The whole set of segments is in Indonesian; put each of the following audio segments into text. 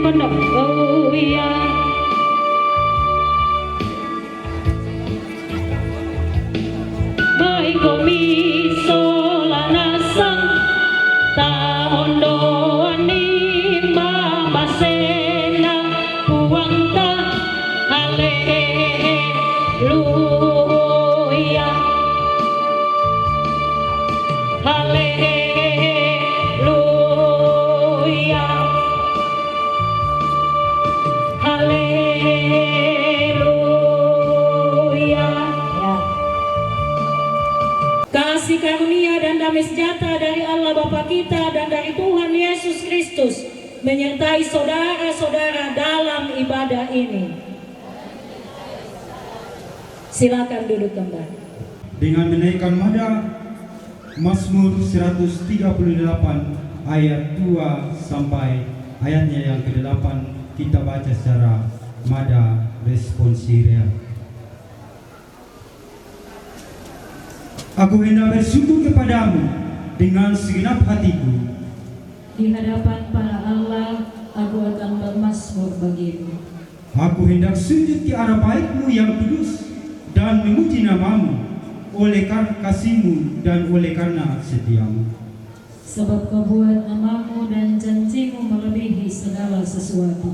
penuh. Oh iya. Baik komi solana sang taondo ani mama sena puangta haleluya haleluya haleluya. Ya. Kasih karunia dan damai sejahtera dari Allah Bapa kita dan dari Tuhan Yesus Kristus menyertai saudara-saudara dalam ibadah ini. Silakan duduk kembali. Dengan menaikkan nada Mazmur 138 ayat 2 sampai ayatnya yang ke-8, kita baca secara nada responsorial. Aku hendak bersyukur kepadamu dengan segenap hatiku. Di hadapan para Allah, aku akan bermazmur bagimu. Aku hendak sujud di arah baitmu yang kudus dan memuji namamu oleh karena kasihmu dan oleh karena setiamu. Sebab kau buat namamu dan janjimu melebihi segala sesuatu.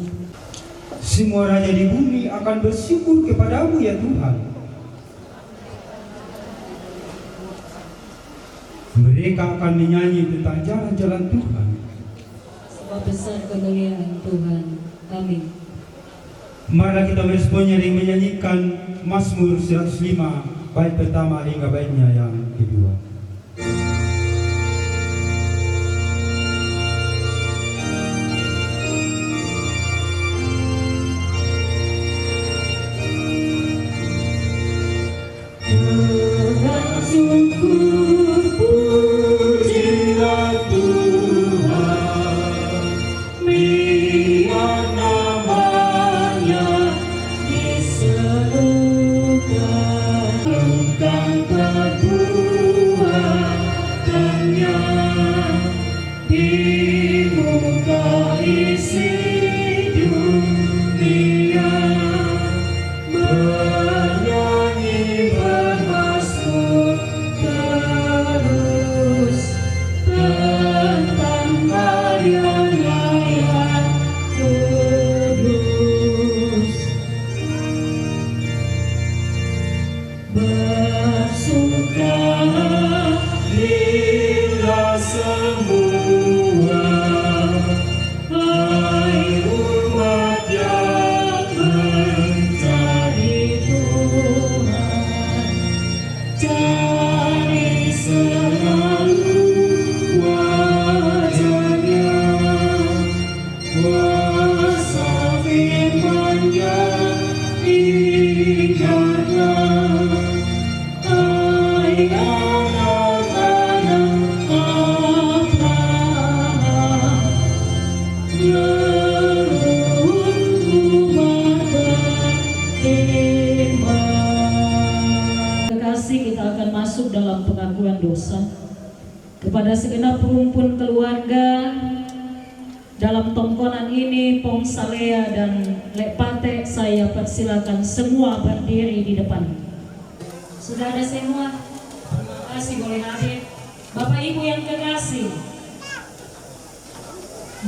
Semua raja di bumi akan bersyukur kepadamu ya Tuhan. Mereka akan menyanyi tentang jalan-jalan Tuhan. Sebab besar kemuliaan Tuhan. Amin. Marilah kita meresponnya dengan menyanyikan Mazmur 105 bait pertama hingga baitnya yang kedua. Syukur pujilah Tuhan, biar namanya diserukan, bukan perbuatannya di muka isi dunia. Bernyanyi bermazmur terus tentang karyanya yang kudus. Bersukarilah semua, hai umat yang mencari Tuhan. Cari selalu wajahnya, kuasa firman-Nya ingatlah. Hai anak-anak Abraham, leluhurku beriman. Kekasih, kita akan masuk dalam pengakuan dosa kepada segenap rumpun keluarga. Dalam tongkonan ini, Pong Salea dan Lek Pate, saya persilakan semua berdiri di depan. Sudah ada semua? Terima kasih, boleh hadir. Bapak Ibu yang kekasih,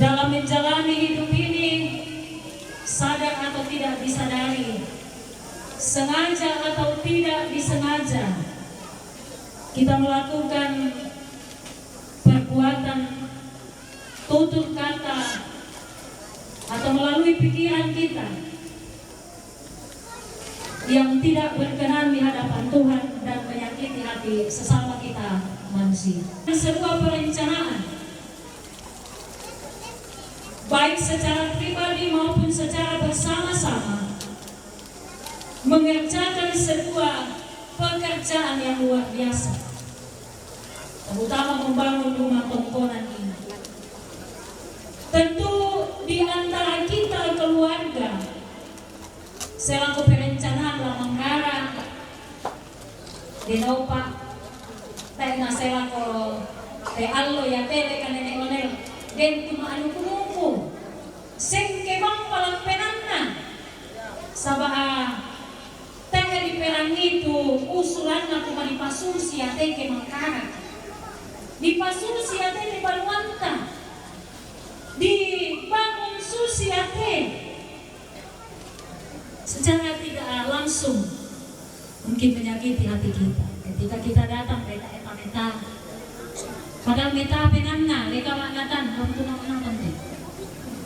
dalam menjalani hidup ini, sadar atau tidak disadari, sengaja atau tidak disengaja, kita melakukan perbuatan, tutur kata, atau melalui pikiran kita yang tidak berkenan di hadapan Tuhan dan menyakiti hati sesama kita manusia. Sebuah perencanaan, baik secara pribadi maupun secara bersama-sama, mengerjakan sebuah pekerjaan yang luar biasa, terutama membangun rumah tongkonan ini. Tentu di antara kita keluarga, selaku perencanaan Lamangara, Denopa, Tena selaku Te allo ya tele kan nenek onel, den cuma anu kumuku, sengke Sabah teh di perang itu usulan aku di Pasursi ate ke Mangkarak, di Pasursi ate di Banuanta, di Bangun Susi ate secara tidak langsung mungkin menyakiti hati kita ketika kita datang meta padahal meta penanna leka mangatan kamu tuh nonton deh.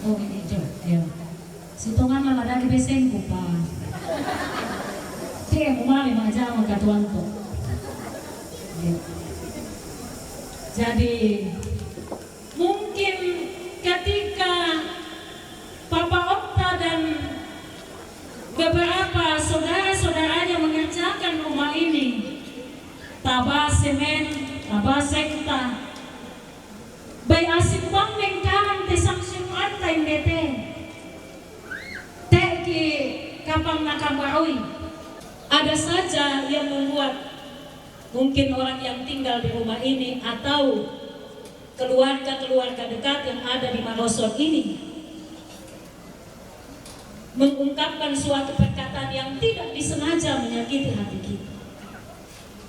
Oh ini coba ya sitongan lah lagi besengku pa dia mau mali maja magkatuan to ya. Jadi mungkin ketika Papa Okta dan beberapa saudara-saudaranya mengerjakan rumah ini, taba semen, taba sekta, bayi asik bang mengkarang tesang sinuan time dete, teki kapang nakamarui. Ada saja yang membuat mungkin orang yang tinggal di rumah ini atau keluarga-keluarga dekat yang ada di Malosor ini mengungkapkan suatu perkataan yang tidak disengaja menyakiti hati kita.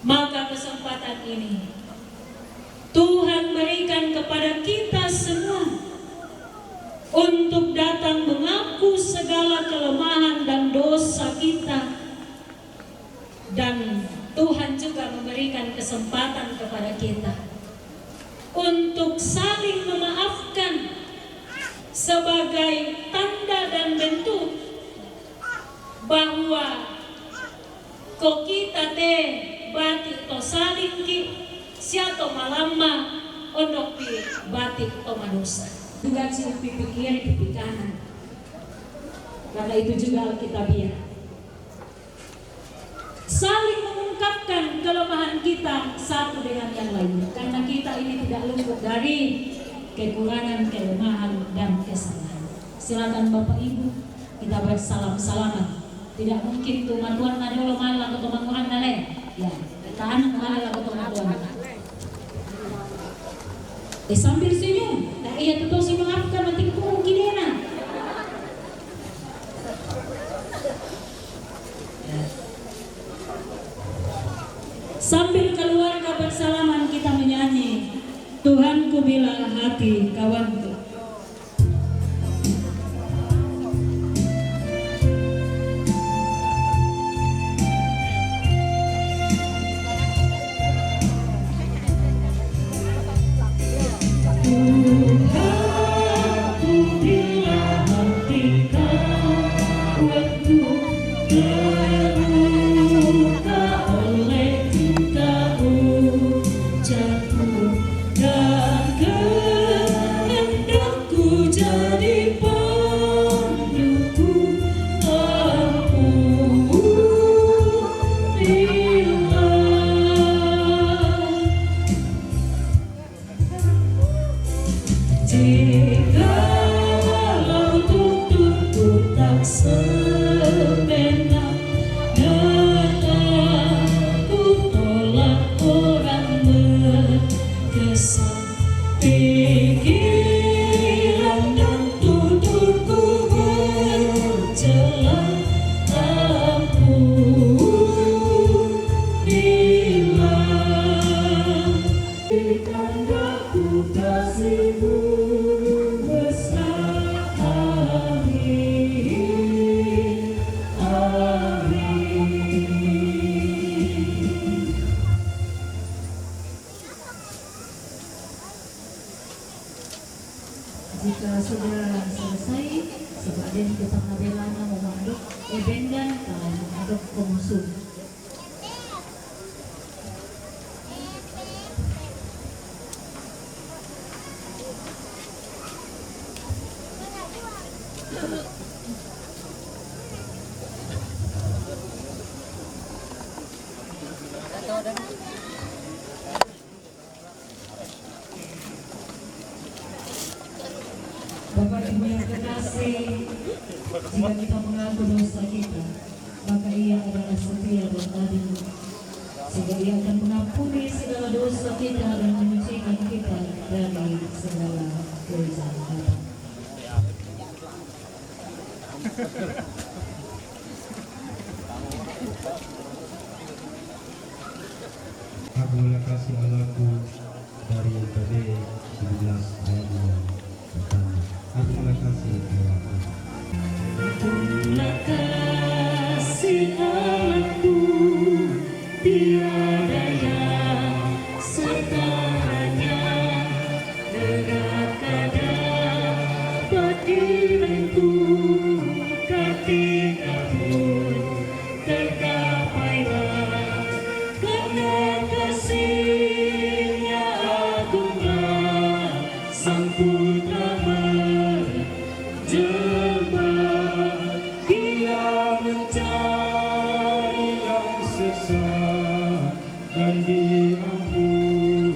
Maka kesempatan ini Tuhan berikan kepada kita semua untuk datang mengaku segala kelemahan dan dosa kita, dan Tuhan juga memberikan kesempatan kepada kita untuk saling memaafkan sebagai tanda dan bentuk bahwa kok kita teh batik to saling ki siato malama ondok pi batik to manusia juga si pipi kiri pipi kanan, karena itu juga Alkitabiah saling mengungkapkan kelemahan kita satu dengan yang lainnya, karena kita ini tidak luput dari kekurangan, kelemahan, dan kesalahan. Silakan Bapak Ibu, kita bersalam-salaman. Tidak mungkin tuh matuan ada lo malah atau manguran nale. Ya, tahan malah atau matuan. Sambil senyum, tak iya tuh si maafkan nanti kemungkinan. Sambil keluarga bersalaman kita menyanyi Tuhanku bila hati kawanku. Tuhanku bila hati kawanku terluka oleh cintamu jatuh dan kehendakku jadi panduku ampunilah jikalau tuturku tak sebenar dan aku tolak orang berkesan, pikiran dan tuturku bercela, ampunilah tanda-ku kasihmu besar. Amin, amin. Jika sudah selesai, sebagian kita ngabelana memandu ebendan kalau mengaduk konsum. Bapak Ibu yang terkasih, jika kita mengaku dosa kita, maka Ia adalah setia dan adil, sehingga Ia akan mengampuni segala dosa kita dan menyucikan kita dari segala kejahatan. aku mulai kasih Allahku dari PB 17 ayat 2 pertama. Aku mulai kasih Allahku. Itulah kasih Allahku, tiada yang setaranya, dekat dapat direngkuh, ketika pun tergapailah, karena kasih-Nya agunglah, Sang Putra menjelma, Dia mencari yang sesat dan diampuni.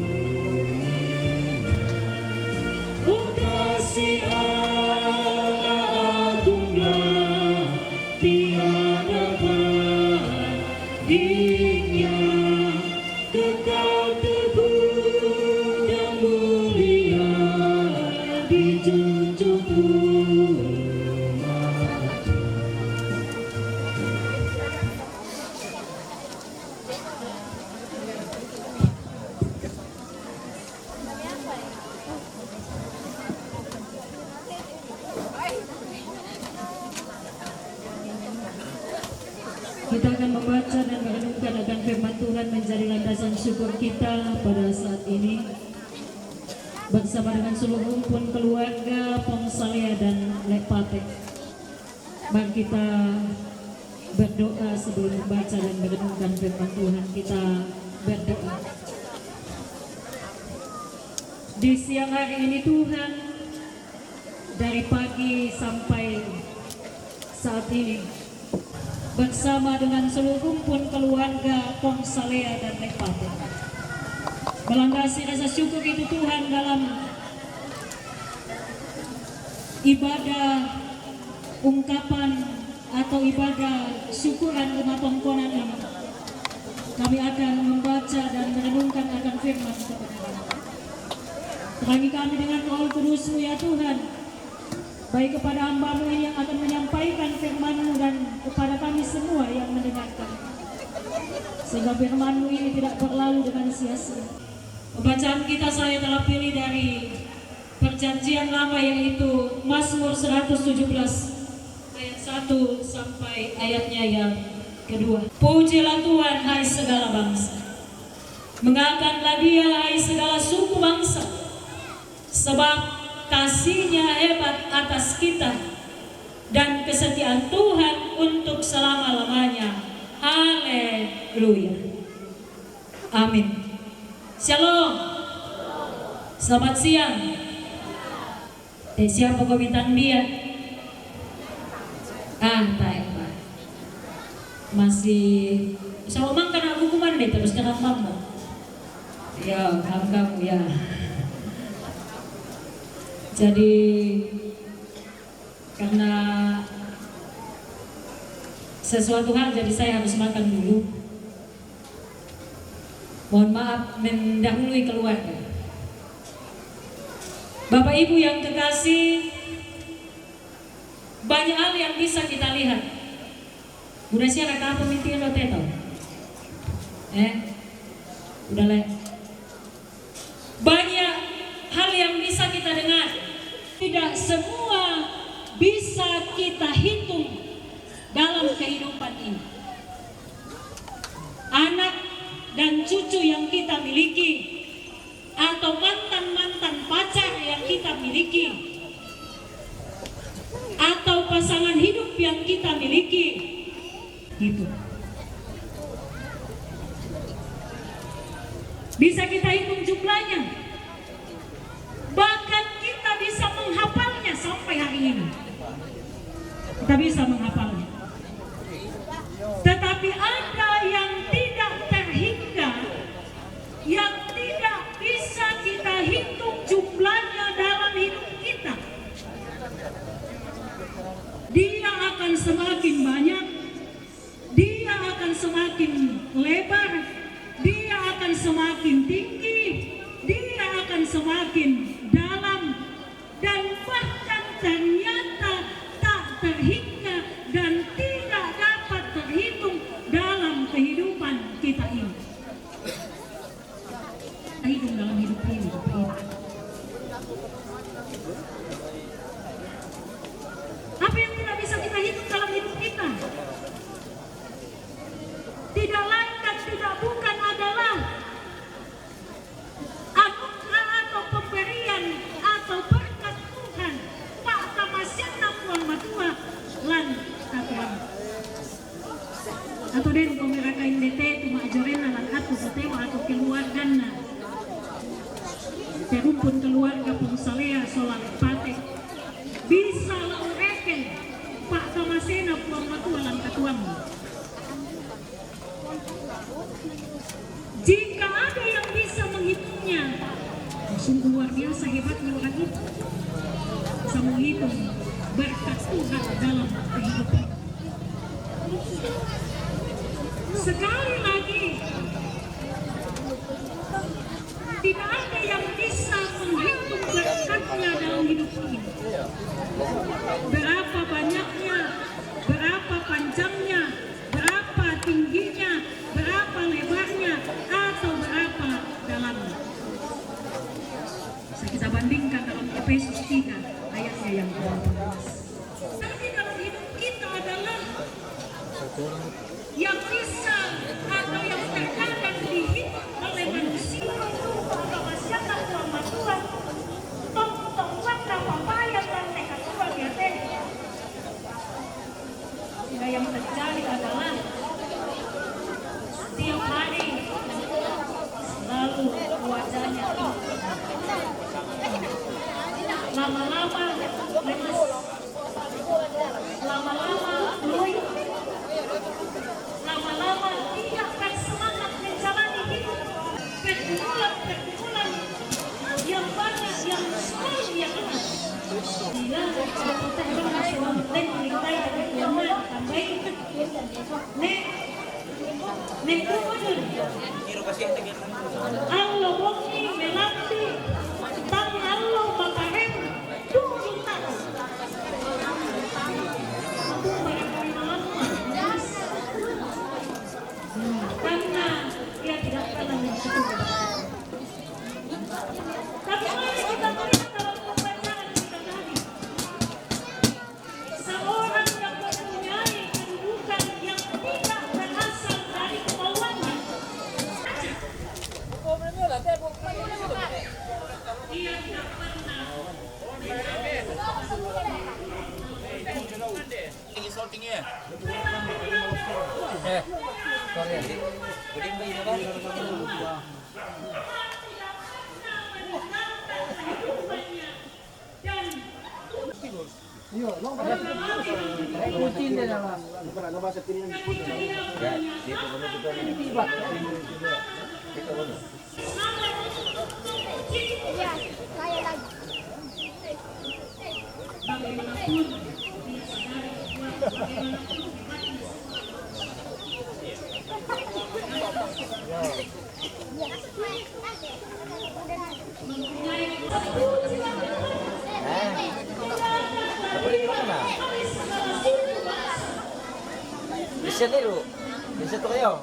Oh kasih Allah agunglah, tiada bandingnya, kekal teguh dan mulia, dijunjung umat-Nya. Kita akan membaca dan merenungkan akan firman Tuhan menjadi landasan syukur kita pada saat ini bersama dengan seluruh rumpun keluarga Pongsalea dan Lepate. Mari kita berdoa sebelum membaca dan merenungkan firman Tuhan. Kita berdoa. Di siang hari ini Tuhan, dari pagi sampai saat ini, bersama dengan seluruh rumpun keluarga Pongsalea dan Lepate, melandasi rasa syukur itu Tuhan dalam ibadah ungkapan atau ibadah syukuran rumah tongkonan ini. Kami akan membaca dan merenungkan akan firman kebenaran. Terangi kami dengan Roh Kudus-Mu ya Tuhan, baik kepada hamba-Mu ini yang akan menyampaikan firman-Mu dan kepada kami semua yang mendengarkan, sehingga firman-Mu ini tidak berlalu dengan sia-sia. Pembacaan kita saya telah pilih dari Perjanjian Lama, yaitu Mazmur 117 ayat 1 sampai ayatnya yang kedua. Pujilah Tuhan hai segala bangsa, mengangkatlah Dia hai segala suku bangsa, sebab kasih-Nya hebat atas kita dan kesetiaan Tuhan untuk selama-lamanya. Haleluya. Amin. Shalom. Selamat siang. Siapa komitan dia? Tak. Masih sama mang kena hukuman deh terus kena mama. Ya, kamu ya. Jadi karena sesuatu hal jadi saya harus makan dulu. Mohon maaf mendahului keluarga. Bapak Ibu yang terkasih, banyak hal yang bisa kita lihat. Udah siapa apa mintiin lo teto? Udah lah. Banyak hal yang bisa kita dengar. Tidak semua bisa kita hitung dalam kehidupan ini. Anak dan cucu yang kita miliki, atau mantan-mantan pacar yang kita miliki, atau pasangan hidup yang kita miliki, gitu. Bisa kita hitung jumlahnya, bahkan kita bisa menghafalnya sampai hari ini. Kita bisa menghafalnya. Tetapi ada yang tidak terhingga, yang tidak bisa kita hitung jumlahnya dalam hidup kita. Dia akan semakin banyak, dia akan semakin lebar, dia akan semakin tinggi, dia akan semakin dalam, dan bahkan ternyata tak terhingga dan tidak dapat terhitung dalam kehidupan kita ini. atau den pemeraka indete tu majoren anak atu setema atau keluargana terumpun keluarga Pongsalea solang pate bisa laureken Pak Kamasena puang matu alam katuang. Jika ada yang bisa menghitungnya, sungguh luar biasa hebatnya orang itu. Bisa menghitung berkat Tuhan dalam kehidupan. Sekali lagi, tidak ada yang bisa menghitung berkatnya dalam hidup ini. Berapa banyaknya, berapa panjangnya, berapa tingginya, berapa lebarnya, atau berapa dalamnya. Bisa kita bandingkan dalam Efesus 3 ayatnya yang ke-18. Tapi dalam hidup kita adalah yang bisa atau yang terkadang dihitung oleh manusia. Siapa tuan Tuhan? Tong waktu papaya dan tekad Tuhan ya teh. Yang terjadi adalah setiap hari selalu wajahnya lama-lama lemes, lama-lama loyo, lama-lama tidak bersemangat menjalani hidup. Pergumulan yang banyak yang selalu dia kenal. Bila kita hendak suami lain mengintai dari ulama tambahin nek kumudun Allah bongi melanti tang Allah papahem dulu tak aku barangkali malam karena dia tidak pernah menyentuh. Tapi mari kita melihat dalam pembacaan kita tadi, seorang yang mempunyai kedudukan yang tidak berasal dari kemauannya, dia tidak pernah Bisa niru, bisa tuh kayo.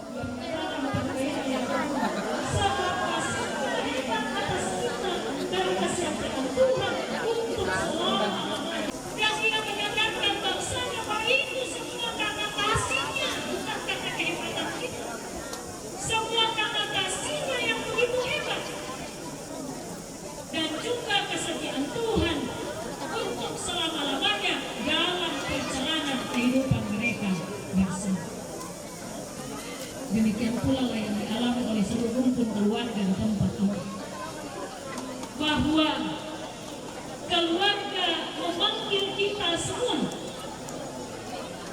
yang dia menyadarkan bangsanya bahwa itu semua karena kasihnya, bukan karena kehebatan kita. Semua karena kasihnya yang begitu hebat dan juga kesetiaan Tuhan untuk selama-lamanya dalam perjalanan kehidupan mereka bersama. Demikian pula lah yang dialami oleh seluruh rumpun keluarga di tempat ini, bahwa keluarga memanggil kita semua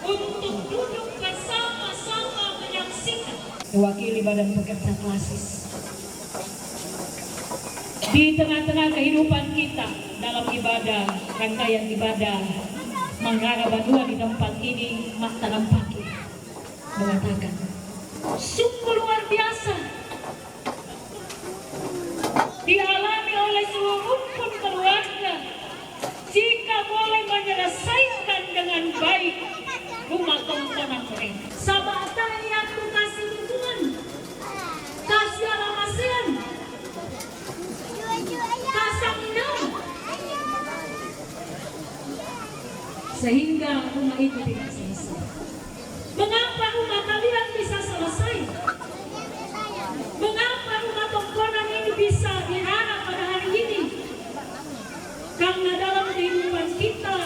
untuk duduk bersama-sama menyaksikan mewakili badan pekerja klasis di tengah-tengah kehidupan kita dalam ibadah, rangkaian ibadah Manggara Bandua di tempat ini. Mak Tarampaki mengatakan sungguh luar biasa dialami oleh seluruh rumpun keluarga jika boleh menyelesaikan dengan baik rumah tongkonan mereka. Sabata yang ku kasih Tuhan, kasih alamasean, kasaminam, sehingga rumah itu tidak selesai. Mengapa rumah kalian bisa selesai? Mengapa rumah tongkonan ini bisa diharap pada hari ini? Karena dalam kehidupan kita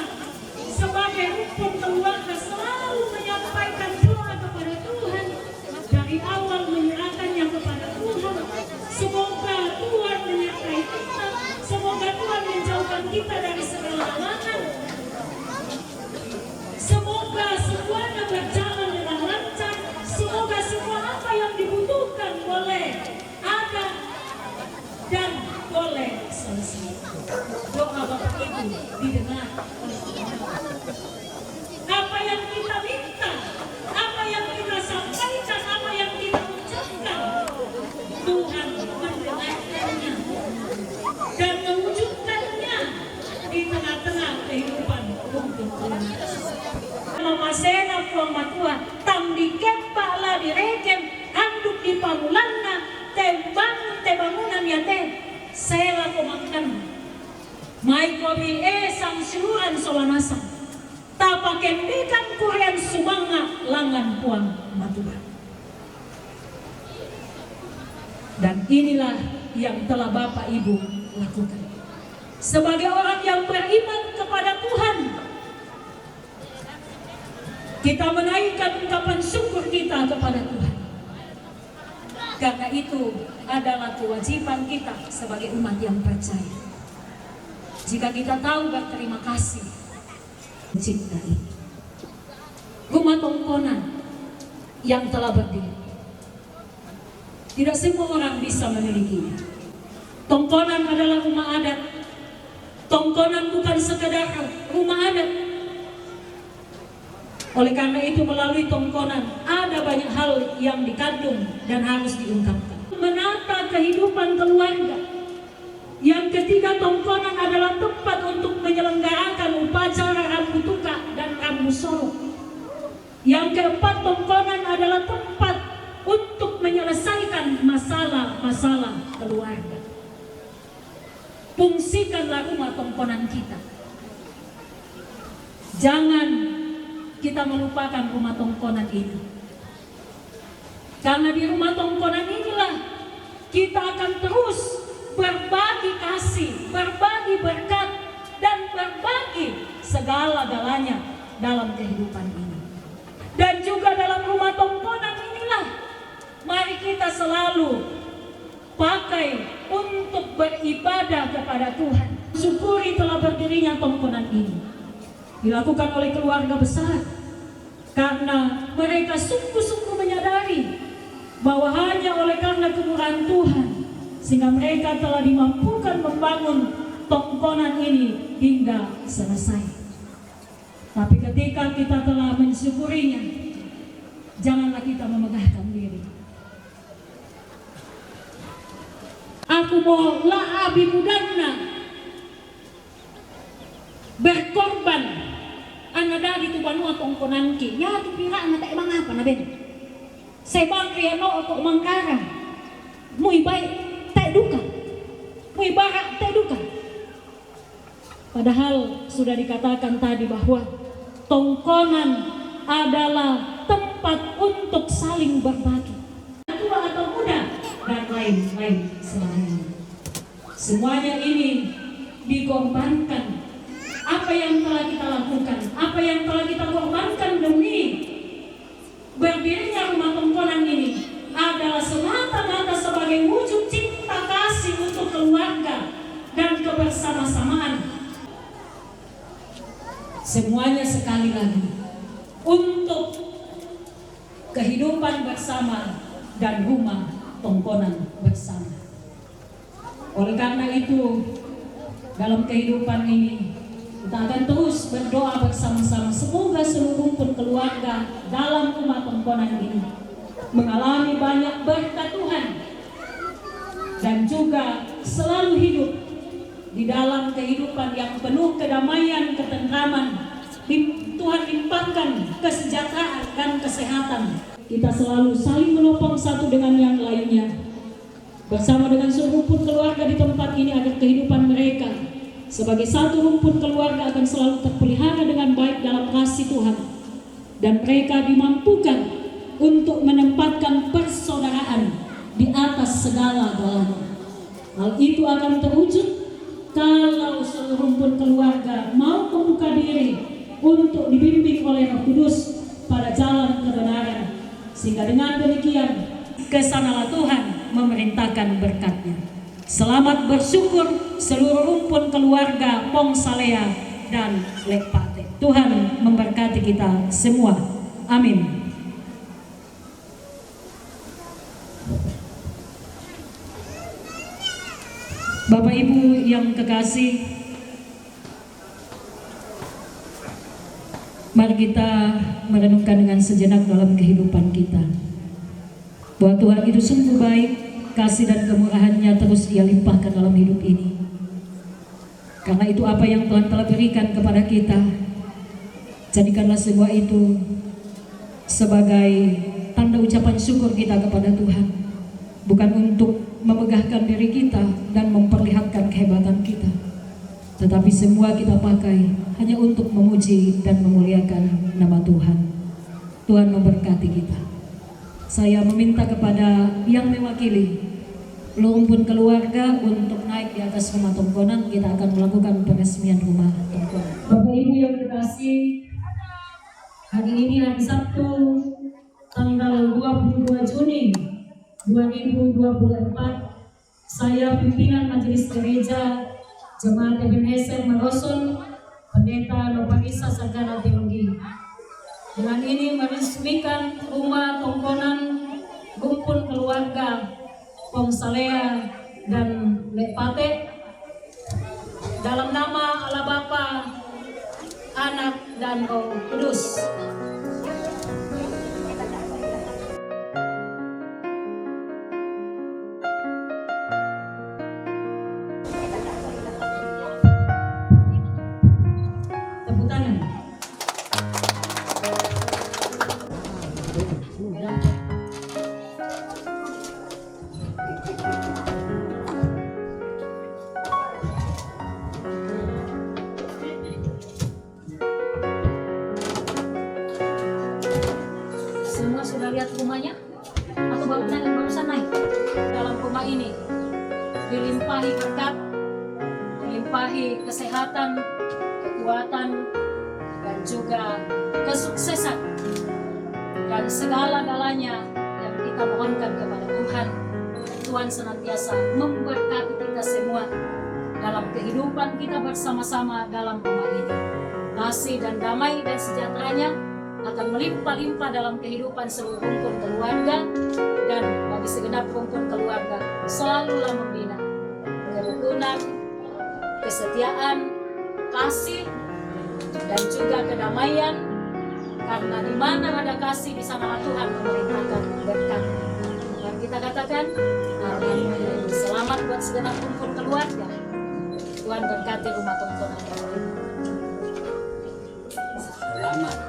sebagai rumpun keluarga selalu menyampaikan doa kepada Tuhan. itu didengar oleh Tuhan. Apa yang kita minta, apa yang kita sampaikan, apa yang kita ucapkan, Tuhan mendengarkannya dan mewujudkannya di tengah-tengah kehidupan untuk keluarga. Mamasena puang matua, tam dikempa lah direken, handuk di pamulanna, tebangunan ya teh, sela pemangkan. Mai kobi sang siluran sawanasa, tapakendikan kurian sumanga langan puang matua. Dan inilah yang telah Bapak Ibu lakukan. Sebagai orang yang beriman kepada Tuhan, kita menaikkan ungkapan syukur kita kepada Tuhan. Karena itu adalah kewajiban kita sebagai umat yang percaya. Jika kita tahu berterima kasih, cipta ini. Rumah tongkonan yang telah berdiri. Tidak semua orang bisa memilikinya. Tongkonan adalah rumah adat. Tongkonan bukan sekedar rumah adat. Oleh karena itu melalui tongkonan ada banyak hal yang dikandung dan harus diungkapkan. Menata kehidupan keluarga. Yang ketiga, tongkonan adalah tempat untuk menyelenggarakan upacara rambu tuka dan rambu sorok. Yang keempat, tongkonan adalah tempat untuk menyelesaikan masalah-masalah keluarga. Fungsikanlah rumah tongkonan kita. Jangan kita melupakan rumah tongkonan ini. Karena di rumah tongkonan inilah kita akan terus berbagi kasih, berbagi berkat, dan berbagi segala-galanya dalam kehidupan ini. Dan juga dalam rumah tongkonan inilah mari kita selalu pakai untuk beribadah kepada Tuhan. Syukuri telah berdirinya tongkonan ini. Dilakukan oleh keluarga besar karena mereka sungguh-sungguh menyadari bahwa hanya oleh karena kemurahan Tuhan sehingga mereka telah dimampukan membangun tongkonan ini hingga selesai. Tapi ketika kita telah mensyukurinya, janganlah kita memegahkan diri. Aku mau la abi mudanna berkorban anada di tubanua tongkonanki ya tu pira na tak emang apa na ben sebang riano ako mangkara muy baik tak duka muy barak tak duka. Padahal sudah dikatakan tadi bahwa tongkonan adalah tempat untuk saling berbagi, tua atau muda dan lain-lain selainnya. Semuanya ini dikorbankan. Apa yang telah kita lakukan, apa yang telah kita korbankan demi berdirinya rumah tongkonan ini adalah semata-mata sebagai wujud cinta kasih untuk keluarga dan kebersama-samaan. Semuanya sekali lagi untuk kehidupan bersama dan rumah tongkonan bersama. Oleh karena itu dalam kehidupan ini kita akan terus berdoa bersama-sama. Semoga seluruh rumpun keluarga dalam rumah tongkonan ini mengalami banyak berkat Tuhan dan juga selalu hidup di dalam kehidupan yang penuh kedamaian, ketentraman. Tuhan limpahkan kesejahteraan dan kesehatan. Kita selalu saling menopang satu dengan yang lainnya bersama dengan seluruh rumpun keluarga di tempat ini agar kehidupan mereka sebagai satu rumpun keluarga akan selalu terpelihara dengan baik dalam kasih Tuhan. Dan mereka dimampukan untuk menempatkan persaudaraan di atas segala-galanya. Hal itu akan terwujud kalau seluruh rumpun keluarga mau membuka diri untuk dibimbing oleh Roh Kudus pada jalan kebenaran. Sehingga dengan demikian kesanalah Tuhan memerintahkan berkat-Nya. Selamat bersyukur seluruh rumpun keluarga Pong Salea dan Lek Pate. Tuhan memberkati kita semua. Amin. Bapak Ibu yang kekasih, Mari kita merenungkan dengan sejenak dalam kehidupan kita, bahwa Tuhan itu sungguh baik, kasih dan kemurahan-Nya terus Dia limpahkan dalam hidup ini. Karena itu apa yang Tuhan telah berikan kepada kita, jadikanlah semua itu sebagai tanda ucapan syukur kita kepada Tuhan, bukan untuk memegahkan diri kita dan memperlihatkan kehebatan kita, tetapi semua kita pakai hanya untuk memuji dan memuliakan nama Tuhan. Tuhan memberkati kita. Saya meminta kepada yang mewakili rumpun keluarga untuk naik di atas rumah tongkonan. Kita akan melakukan peresmian rumah tongkonan. Bapak Ibu yang terkasih, hari ini hari Sabtu tanggal 22 Juni 2024, saya pimpinan Majelis Gereja Jemaat Ebenezer Meroson, Pendeta Novanisa Sarjana Teologi, dengan ini meresmikan rumah tongkonan rumpun keluarga Pongsalea dan Lepate dalam nama Allah Bapa, Anak dan Roh Kudus. Tepuk tangan. Semua sudah lihat rumahnya? Atau barusan naik? Dalam rumah ini dilimpahi berkat, dilimpahi kesehatan, kekuatan, dan juga kesuksesan, dan segala-galanya yang kita mohonkan kepada Tuhan. Tuhan senantiasa memberkati kita semua dalam kehidupan kita bersama-sama dalam rumah ini. Kasih dan damai dan sejahteranya akan melimpah-limpah dalam kehidupan seluruh rumpun keluarga, dan bagi segenap rumpun keluarga selalulah membina kerukunan, kesetiaan, kasih, dan juga kedamaian, karena di mana ada kasih di sana Tuhan memerintahkan berkat. Dan kita katakan amin. Selamat buat segenap rumpun keluarga. Tuhan berkati rumah tongkonan. Selamat.